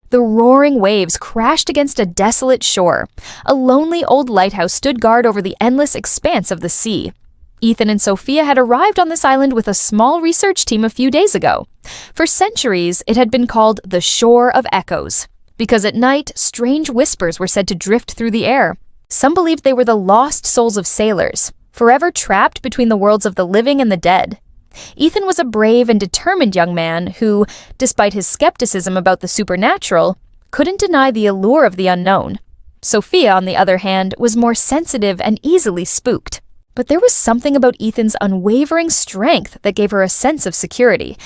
The roaring waves crashed against a desolate shore. A lonely old lighthouse stood guard over the endless expanse of the sea. Ethan and Sophia had arrived on this island with a small research team a few days ago. For centuries, it had been called the Shore of Echoes, because at night, strange whispers were said to drift through the air. Some believed they were the lost souls of sailors, forever trapped between the worlds of the living and the dead. Ethan was a brave and determined young man who, despite his skepticism about the supernatural, couldn't deny the allure of the unknown. Sophia, on the other hand, was more sensitive and easily spooked. But there was something about Ethan's unwavering strength that gave her a sense of security.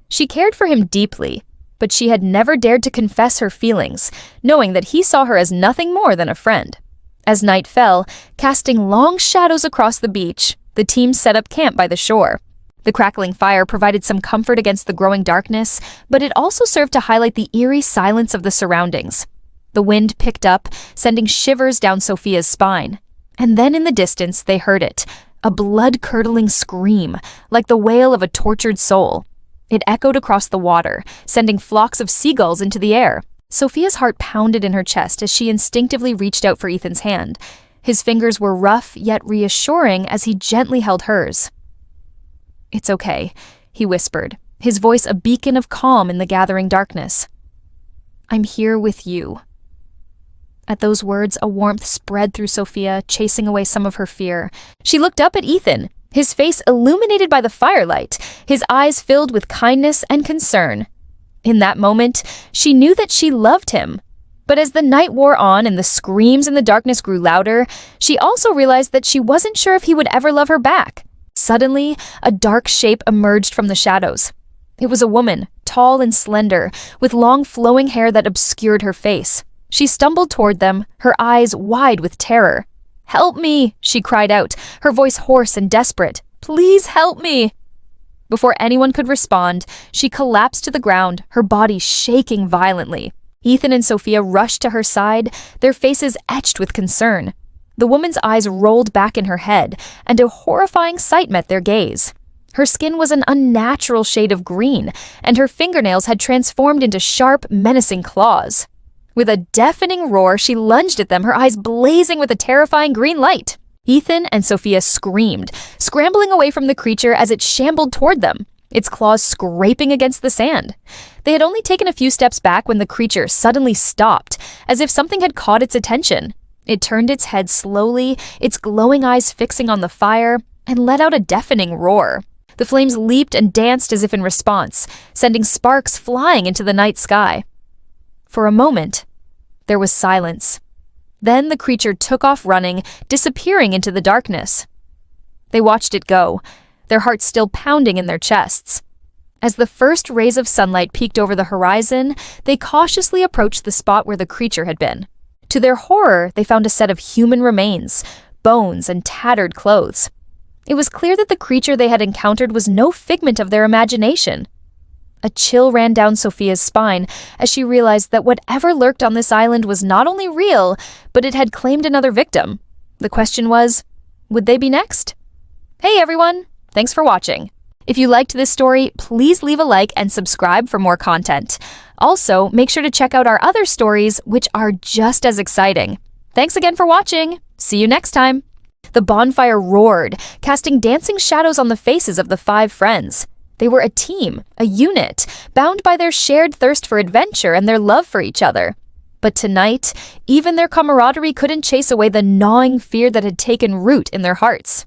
She cared for him deeply, but she had never dared to confess her feelings, knowing that he saw her as nothing more than a friend. As night fell, casting long shadows across the beach, the team set up camp by the shore. The crackling fire provided some comfort against the growing darkness, but it also served to highlight the eerie silence of the surroundings. The wind picked up, sending shivers down Sophia's spine. And then in the distance, they heard it, a blood-curdling scream, like the wail of a tortured soul. It echoed across the water, sending flocks of seagulls into the air. Sophia's heart pounded in her chest as she instinctively reached out for Ethan's hand. His fingers were rough yet reassuring as he gently held hers. "It's okay," he whispered, his voice a beacon of calm in the gathering darkness. "I'm here with you." At those words, a warmth spread through Sophia, chasing away some of her fear. She looked up at Ethan, his face illuminated by the firelight, his eyes filled with kindness and concern. In that moment, she knew that she loved him. But as the night wore on and the screams in the darkness grew louder, she also realized that she wasn't sure if he would ever love her back. Suddenly, a dark shape emerged from the shadows. It was a woman, tall and slender, with long flowing hair that obscured her face. She stumbled toward them, her eyes wide with terror. "Help me!" she cried out, her voice hoarse and desperate. "Please help me!" Before anyone could respond, she collapsed to the ground, her body shaking violently. Ethan and Sophia rushed to her side, their faces etched with concern. The woman's eyes rolled back in her head, and a horrifying sight met their gaze. Her skin was an unnatural shade of green, and her fingernails had transformed into sharp, menacing claws. With a deafening roar, she lunged at them, her eyes blazing with a terrifying green light. Ethan and Sophia screamed, scrambling away from the creature as it shambled toward them, its claws scraping against the sand. They had only taken a few steps back when the creature suddenly stopped, as if something had caught its attention. It turned its head slowly, its glowing eyes fixing on the fire, and let out a deafening roar. The flames leaped and danced as if in response, sending sparks flying into the night sky. For a moment, there was silence. Then the creature took off running, disappearing into the darkness. They watched it go, their hearts still pounding in their chests. As the first rays of sunlight peeked over the horizon, they cautiously approached the spot where the creature had been. To their horror, they found a set of human remains, bones, and tattered clothes. It was clear that the creature they had encountered was no figment of their imagination. A chill ran down Sophia's spine as she realized that whatever lurked on this island was not only real, but it had claimed another victim. The question was, would they be next? Hey everyone, thanks for watching. If you liked this story, please leave a like and subscribe for more content. Also, make sure to check out our other stories, which are just as exciting. Thanks again for watching. See you next time. The bonfire roared, casting dancing shadows on the faces of the 5 friends. They were a team, a unit, bound by their shared thirst for adventure and their love for each other. But tonight, even their camaraderie couldn't chase away the gnawing fear that had taken root in their hearts.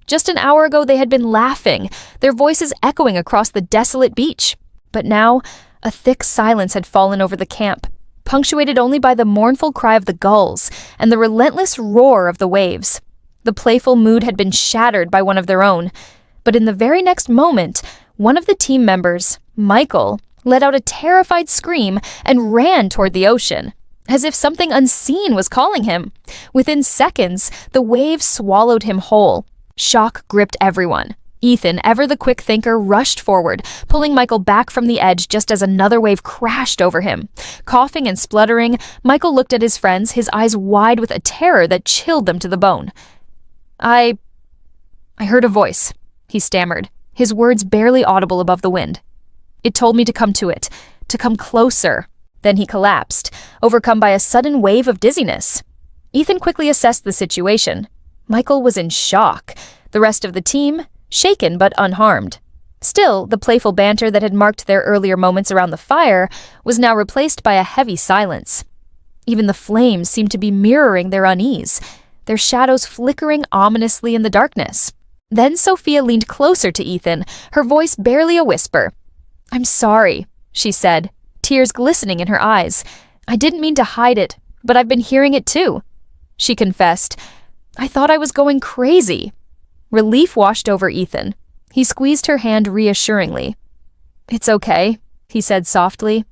Just an hour ago, they had been laughing, their voices echoing across the desolate beach. But now, a thick silence had fallen over the camp, punctuated only by the mournful cry of the gulls and the relentless roar of the waves. The playful mood had been shattered by one of their own. But in the very next moment, one of the team members, Michael, let out a terrified scream and ran toward the ocean, as if something unseen was calling him. Within seconds, the waves swallowed him whole. Shock gripped everyone. Ethan, ever the quick thinker, rushed forward, pulling Michael back from the edge just as another wave crashed over him. Coughing and spluttering, Michael looked at his friends, his eyes wide with a terror that chilled them to the bone. I heard a voice, he stammered, his words barely audible above the wind. It told me to come to it, to come closer. Then he collapsed, overcome by a sudden wave of dizziness. Ethan quickly assessed the situation. Michael was in shock. The rest of the team, shaken but unharmed. Still, the playful banter that had marked their earlier moments around the fire was now replaced by a heavy silence. Even the flames seemed to be mirroring their unease, their shadows flickering ominously in the darkness. Then Sophia leaned closer to Ethan, her voice barely a whisper. "I'm sorry," she said, tears glistening in her eyes. "I didn't mean to hide it, but I've been hearing it too." She confessed, "I thought I was going crazy." Relief washed over Ethan. He squeezed her hand reassuringly. "It's okay," he said softly.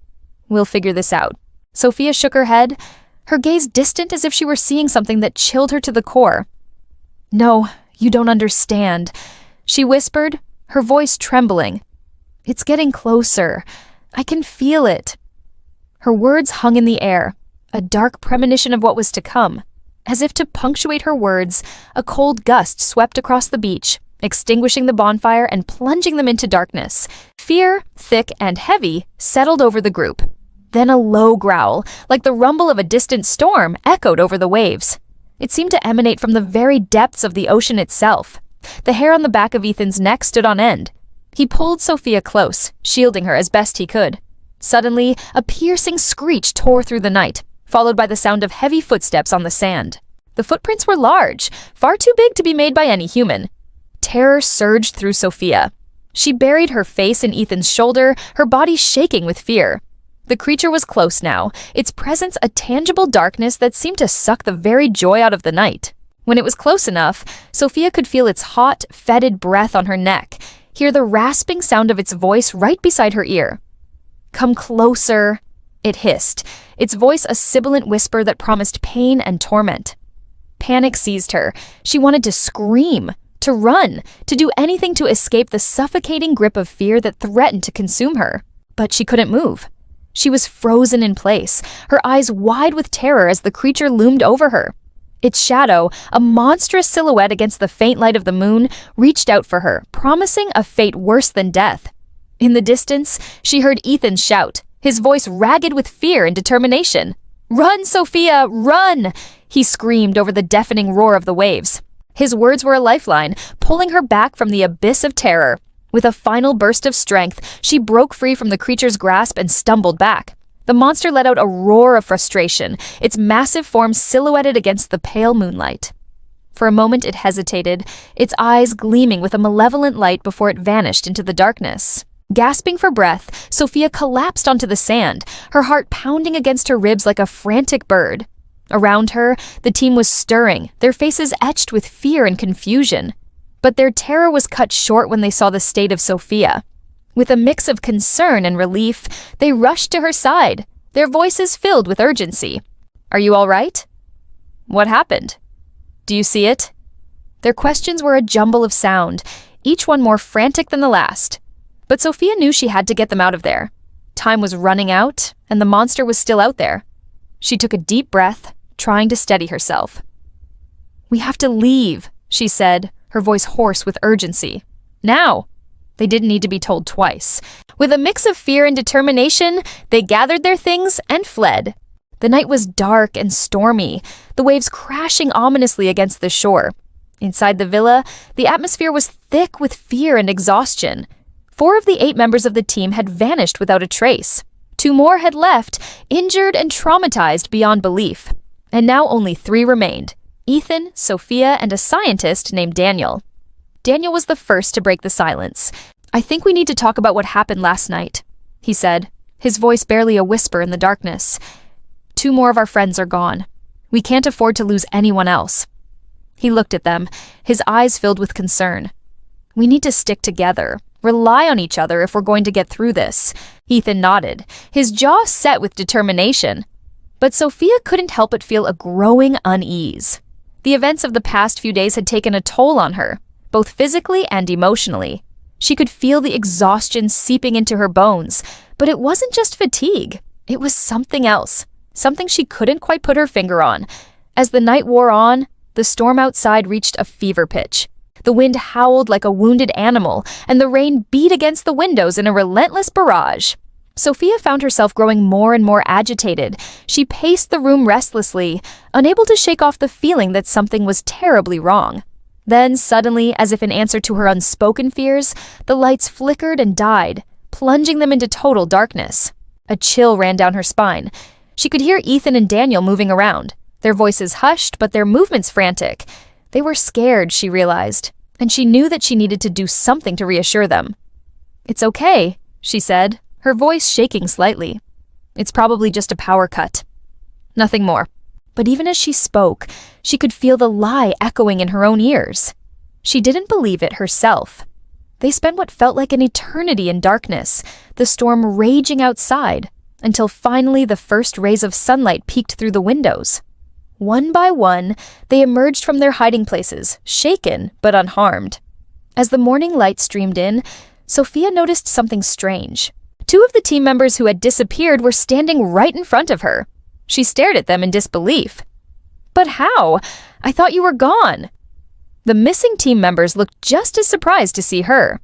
"We'll figure this out." Sophia shook her head, her gaze distant as if she were seeing something that chilled her to the core. "No, you don't understand," she whispered, her voice trembling. "It's getting closer. I can feel it." Her words hung in the air, a dark premonition of what was to come. As if to punctuate her words, a cold gust swept across the beach, extinguishing the bonfire and plunging them into darkness. Fear, thick and heavy, settled over the group. Then a low growl, like the rumble of a distant storm, echoed over the waves. It seemed to emanate from the very depths of the ocean itself. The hair on the back of Ethan's neck stood on end. He pulled Sophia close, shielding her as best he could. Suddenly, a piercing screech tore through the night, followed by the sound of heavy footsteps on the sand. The footprints were large, far too big to be made by any human. Terror surged through Sophia. She buried her face in Ethan's shoulder, her body shaking with fear. The creature was close now, its presence a tangible darkness that seemed to suck the very joy out of the night. When it was close enough, Sophia could feel its hot, fetid breath on her neck, hear the rasping sound of its voice right beside her ear. "Come closer," it hissed, its voice a sibilant whisper that promised pain and torment. Panic seized her. She wanted to scream, to run, to do anything to escape the suffocating grip of fear that threatened to consume her. But she couldn't move. She was frozen in place, her eyes wide with terror as the creature loomed over her. Its shadow, a monstrous silhouette against the faint light of the moon, reached out for her, promising a fate worse than death. In the distance, she heard Ethan shout, his voice ragged with fear and determination. "Run, Sophia, run!" he screamed over the deafening roar of the waves. His words were a lifeline, pulling her back from the abyss of terror. With a final burst of strength, she broke free from the creature's grasp and stumbled back. The monster let out a roar of frustration, its massive form silhouetted against the pale moonlight. For a moment it hesitated, its eyes gleaming with a malevolent light before it vanished into the darkness. Gasping for breath, Sophia collapsed onto the sand, her heart pounding against her ribs like a frantic bird. Around her, the team was stirring, their faces etched with fear and confusion. But their terror was cut short when they saw the state of Sophia. With a mix of concern and relief, they rushed to her side, their voices filled with urgency. "Are you all right? What happened? Do you see it?" Their questions were a jumble of sound, each one more frantic than the last. But Sophia knew she had to get them out of there. Time was running out, and the monster was still out there. She took a deep breath, trying to steady herself. "We have to leave," she said, her voice hoarse with urgency. "Now!" They didn't need to be told twice. With a mix of fear and determination, they gathered their things and fled. The night was dark and stormy, the waves crashing ominously against the shore. Inside the villa, the atmosphere was thick with fear and exhaustion. 4 of the 8 members of the team had vanished without a trace. 2 more had left, injured and traumatized beyond belief. And now only 3 remained: Ethan, Sophia, and a scientist named Daniel. Daniel was the first to break the silence. "I think we need to talk about what happened last night," he said, his voice barely a whisper in the darkness. 2 more of our friends are gone. We can't afford to lose anyone else." He looked at them, his eyes filled with concern. "We need to stick together, rely on each other if we're going to get through this." Ethan nodded, his jaw set with determination. But Sophia couldn't help but feel a growing unease. The events of the past few days had taken a toll on her, both physically and emotionally. She could feel the exhaustion seeping into her bones, but it wasn't just fatigue. It was something else, something she couldn't quite put her finger on. As the night wore on, the storm outside reached a fever pitch. The wind howled like a wounded animal, and the rain beat against the windows in a relentless barrage. Sophia found herself growing more and more agitated. She paced the room restlessly, unable to shake off the feeling that something was terribly wrong. Then, suddenly, as if in answer to her unspoken fears, the lights flickered and died, plunging them into total darkness. A chill ran down her spine. She could hear Ethan and Daniel moving around, their voices hushed but their movements frantic. They were scared, she realized, and she knew that she needed to do something to reassure them. "It's okay," she said, her voice shaking slightly. "It's probably just a power cut. Nothing more." But even as she spoke, she could feel the lie echoing in her own ears. She didn't believe it herself. They spent what felt like an eternity in darkness, the storm raging outside, until finally the first rays of sunlight peeked through the windows. One by one, they emerged from their hiding places, shaken but unharmed. As the morning light streamed in, Sophia noticed something strange. Two of the team members who had disappeared were standing right in front of her. She stared at them in disbelief. "But how? I thought you were gone." The missing team members looked just as surprised to see her.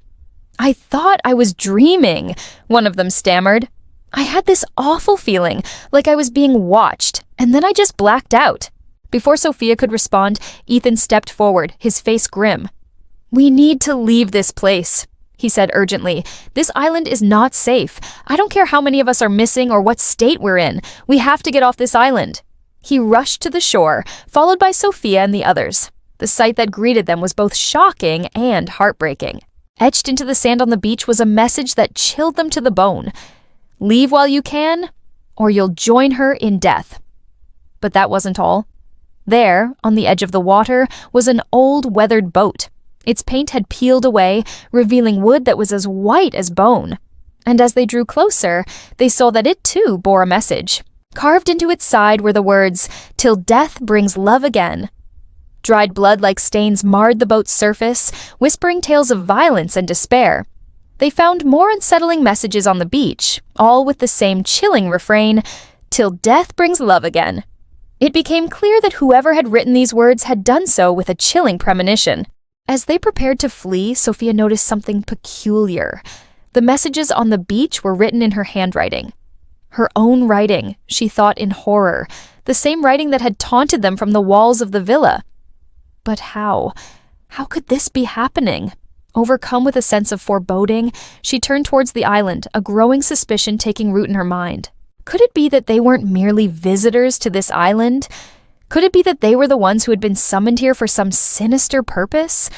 "I thought I was dreaming," one of them stammered. "I had this awful feeling, like I was being watched, and then I just blacked out." Before Sophia could respond, Ethan stepped forward, his face grim. "We need to leave this place," he said urgently. "This island is not safe. I don't care how many of us are missing or what state we're in. We have to get off this island." He rushed to the shore, followed by Sophia and the others. The sight that greeted them was both shocking and heartbreaking. Etched into the sand on the beach was a message that chilled them to the bone. "Leave while you can, or you'll join her in death." But that wasn't all. There, on the edge of the water, was an old, weathered boat. Its paint had peeled away, revealing wood that was as white as bone. And as they drew closer, they saw that it too bore a message. Carved into its side were the words, "Till death brings love again." Dried blood like stains marred the boat's surface, whispering tales of violence and despair. They found more unsettling messages on the beach, all with the same chilling refrain, "Till death brings love again." It became clear that whoever had written these words had done so with a chilling premonition. As they prepared to flee, Sophia noticed something peculiar. The messages on the beach were written in her handwriting. Her own writing, she thought in horror, the same writing that had taunted them from the walls of the villa. But how? How could this be happening? Overcome with a sense of foreboding, she turned towards the island, a growing suspicion taking root in her mind. Could it be that they weren't merely visitors to this island? Could it be that they were the ones who had been summoned here for some sinister purpose?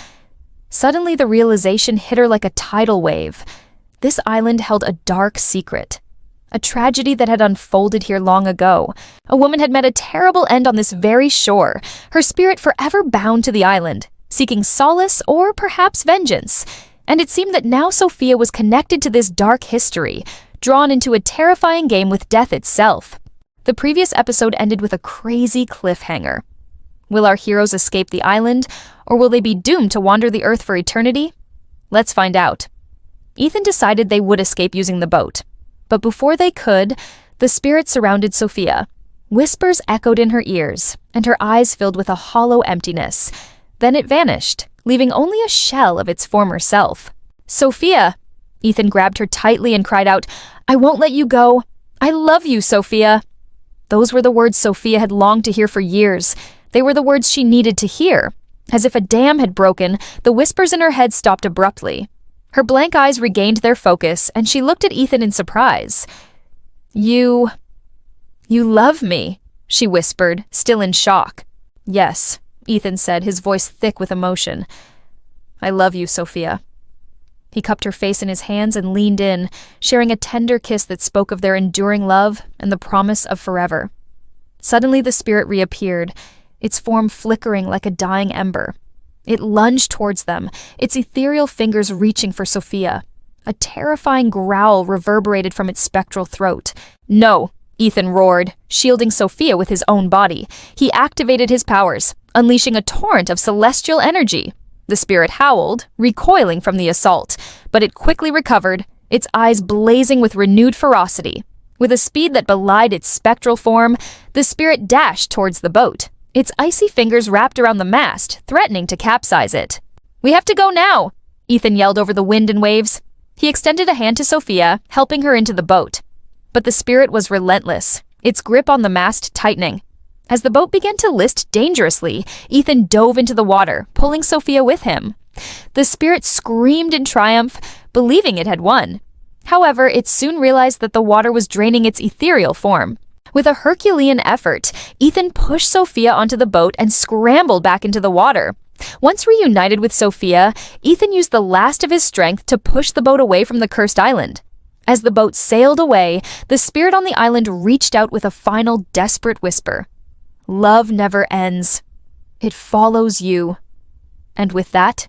Suddenly the realization hit her like a tidal wave. This island held a dark secret. A tragedy that had unfolded here long ago. A woman had met a terrible end on this very shore, her spirit forever bound to the island, seeking solace or perhaps vengeance. And it seemed that now Sophia was connected to this dark history, drawn into a terrifying game with death itself. The previous episode ended with a crazy cliffhanger. Will our heroes escape the island, or will they be doomed to wander the earth for eternity? Let's find out. Ethan decided they would escape using the boat. But before they could, the spirit surrounded Sophia. Whispers echoed in her ears, and her eyes filled with a hollow emptiness. Then it vanished, leaving only a shell of its former self. "Sophia!" Ethan grabbed her tightly and cried out, "I won't let you go. I love you, Sophia." Those were the words Sophia had longed to hear for years. They were the words she needed to hear. As if a dam had broken, the whispers in her head stopped abruptly. Her blank eyes regained their focus, and she looked at Ethan in surprise. You love me," she whispered, still in shock. "Yes," Ethan said, his voice thick with emotion. "I love you, Sophia." He cupped her face in his hands and leaned in, sharing a tender kiss that spoke of their enduring love and the promise of forever. Suddenly the spirit reappeared, its form flickering like a dying ember. It lunged towards them, its ethereal fingers reaching for Sophia. A terrifying growl reverberated from its spectral throat. "No!" Ethan roared, shielding Sophia with his own body. He activated his powers, unleashing a torrent of celestial energy. The spirit howled, recoiling from the assault, but it quickly recovered, its eyes blazing with renewed ferocity. With a speed that belied its spectral form, the spirit dashed towards the boat. Its icy fingers wrapped around the mast, threatening to capsize it. "We have to go now!" Ethan yelled over the wind and waves. He extended a hand to Sophia, helping her into the boat. But the spirit was relentless, its grip on the mast tightening. As the boat began to list dangerously, Ethan dove into the water, pulling Sophia with him. The spirit screamed in triumph, believing it had won. However, it soon realized that the water was draining its ethereal form. With a Herculean effort, Ethan pushed Sophia onto the boat and scrambled back into the water. Once reunited with Sophia, Ethan used the last of his strength to push the boat away from the cursed island. As the boat sailed away, the spirit on the island reached out with a final desperate whisper. "Love never ends. It follows you." And with that,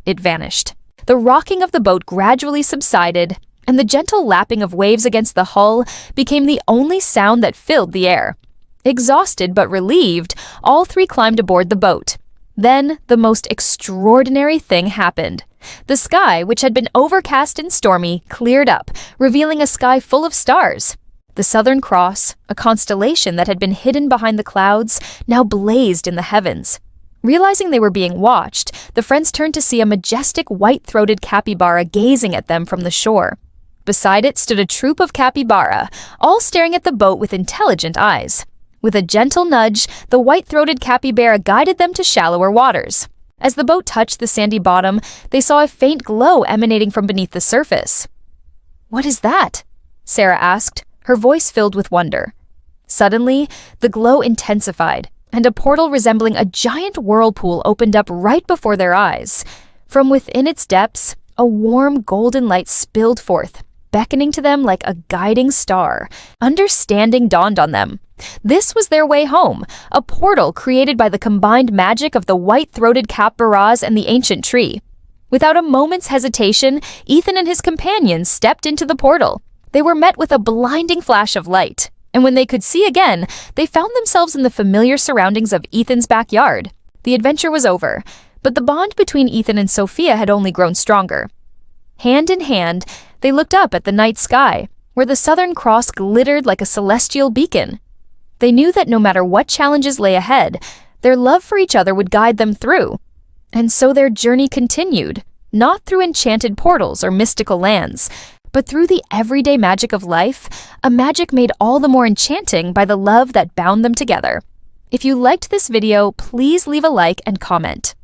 it vanished. The rocking of the boat gradually subsided, and the gentle lapping of waves against the hull became the only sound that filled the air. Exhausted but relieved, all three climbed aboard the boat. Then, the most extraordinary thing happened. The sky, which had been overcast and stormy, cleared up, revealing a sky full of stars. The Southern Cross, a constellation that had been hidden behind the clouds, now blazed in the heavens. Realizing they were being watched, the friends turned to see a majestic white-throated capybara gazing at them from the shore. Beside it stood a troop of capybara, all staring at the boat with intelligent eyes. With a gentle nudge, the white-throated capybara guided them to shallower waters. As the boat touched the sandy bottom, they saw a faint glow emanating from beneath the surface. "What is that?" Sarah asked, her voice filled with wonder. Suddenly, the glow intensified, and a portal resembling a giant whirlpool opened up right before their eyes. From within its depths, a warm golden light spilled forth, beckoning to them like a guiding star. Understanding dawned on them. This was their way home, a portal created by the combined magic of the white-throated capybaras and the ancient tree. Without a moment's hesitation, Ethan and his companions stepped into the portal. They were met with a blinding flash of light, and when they could see again, they found themselves in the familiar surroundings of Ethan's backyard. The adventure was over, but the bond between Ethan and Sophia had only grown stronger. Hand in hand, they looked up at the night sky, where the Southern Cross glittered like a celestial beacon. They knew that no matter what challenges lay ahead, their love for each other would guide them through. And so their journey continued, not through enchanted portals or mystical lands, but through the everyday magic of life, a magic made all the more enchanting by the love that bound them together. If you liked this video, please leave a like and comment.